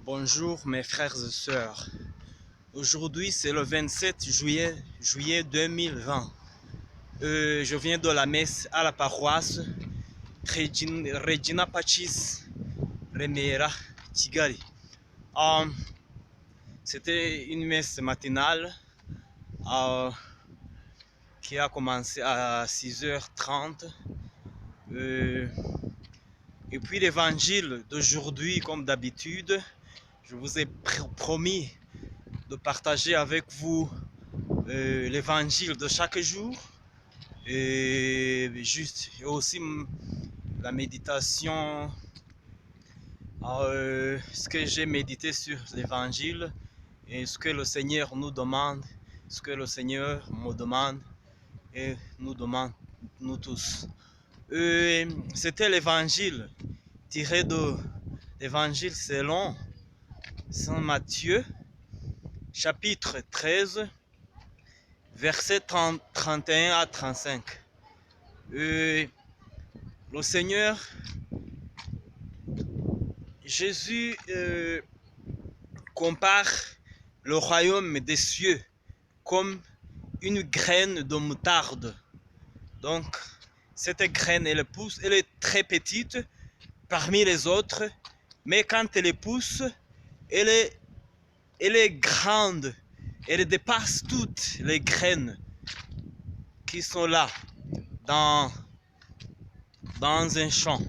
Bonjour mes frères et sœurs. Aujourd'hui c'est le 27 juillet 2020. Je viens de la messe à la paroisse Regina Pacis Remera Kigali. C'était une messe matinale qui a commencé à 6h30. Et puis l'évangile d'aujourd'hui, comme d'habitude, je vous ai promis de partager avec vous l'évangile de chaque jour et aussi la méditation, ce que j'ai médité sur l'évangile et ce que le Seigneur nous demande, ce que le Seigneur me demande et nous demande, nous tous. C'était l'évangile tiré de l'évangile selon Saint Matthieu, chapitre 13, versets 31 à 35. Le Seigneur Jésus compare le royaume des cieux comme une graine de moutarde. Donc, cette graine, elle pousse, elle est très petite parmi les autres, mais quand elle pousse, elle est grande. Elle dépasse toutes les graines qui sont là dans un champ.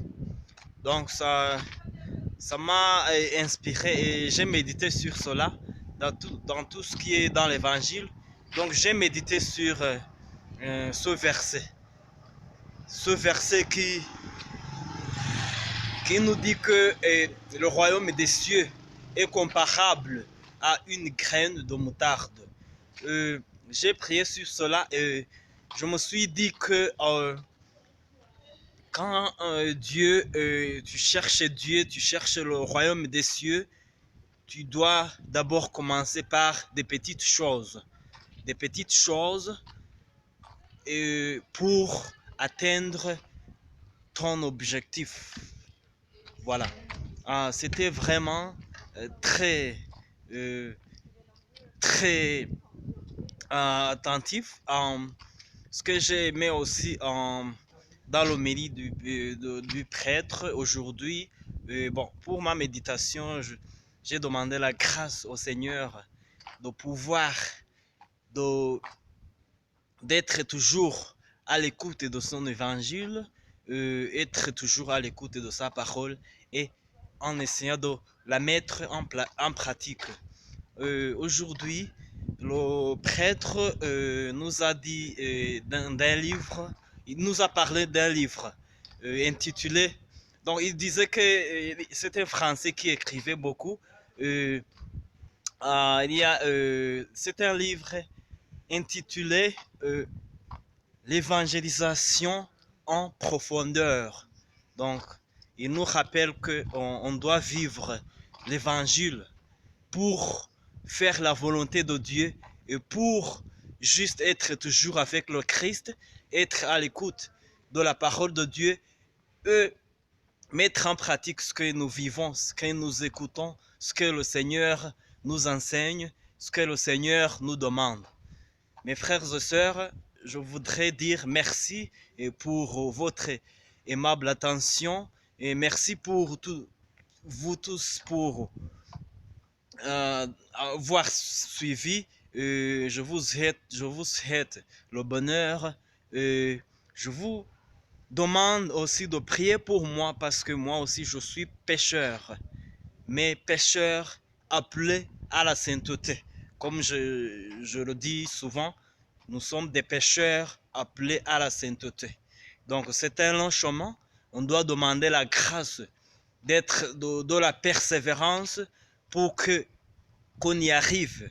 Donc ça m'a inspiré et j'ai médité sur cela dans tout ce qui est dans l'évangile. Donc j'ai médité sur ce verset qui nous dit que le royaume des cieux est comparable à une graine de moutarde. J'ai prié sur cela et je me suis dit que quand tu cherches Dieu, tu cherches le royaume des cieux, tu dois d'abord commencer par des petites choses. Des petites choses pour atteindre ton objectif. Voilà. C'était vraiment très attentif. Ce que j'ai aimé aussi dans l'homélie du prêtre aujourd'hui, bon, pour ma méditation, j'ai demandé la grâce au Seigneur de pouvoir d'être toujours à l'écoute de son évangile, être toujours à l'écoute de sa parole et en essayant de la mettre en pratique. Aujourd'hui, le prêtre nous a dit d'un livre, il nous a parlé d'un livre intitulé, donc il disait que c'était un Français qui écrivait beaucoup. C'est un livre intitulé L'évangélisation en profondeur. Donc, il nous rappelle qu'on doit vivre l'évangile pour faire la volonté de Dieu et pour juste être toujours avec le Christ, être à l'écoute de la parole de Dieu et mettre en pratique ce que nous vivons, ce que nous écoutons, ce que le Seigneur nous enseigne, ce que le Seigneur nous demande. Mes frères et sœurs, je voudrais dire merci pour votre aimable attention et merci pour vous tous pour avoir suivi. Je vous souhaite le bonheur. Je vous demande aussi de prier pour moi parce que moi aussi je suis pécheur, mais pécheur appelé à la sainteté. Comme je le dis souvent, nous sommes des pécheurs appelés à la sainteté. Donc c'est un long chemin. On doit demander la grâce d'être de la persévérance pour qu'on y arrive.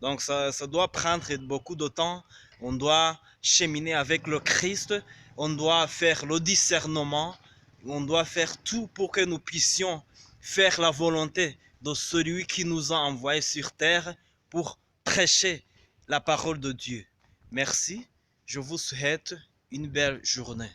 Donc ça doit prendre beaucoup de temps. On doit cheminer avec le Christ. On doit faire le discernement. On doit faire tout pour que nous puissions faire la volonté de celui qui nous a envoyés sur terre pour prêcher la parole de Dieu. Merci. Je vous souhaite une belle journée.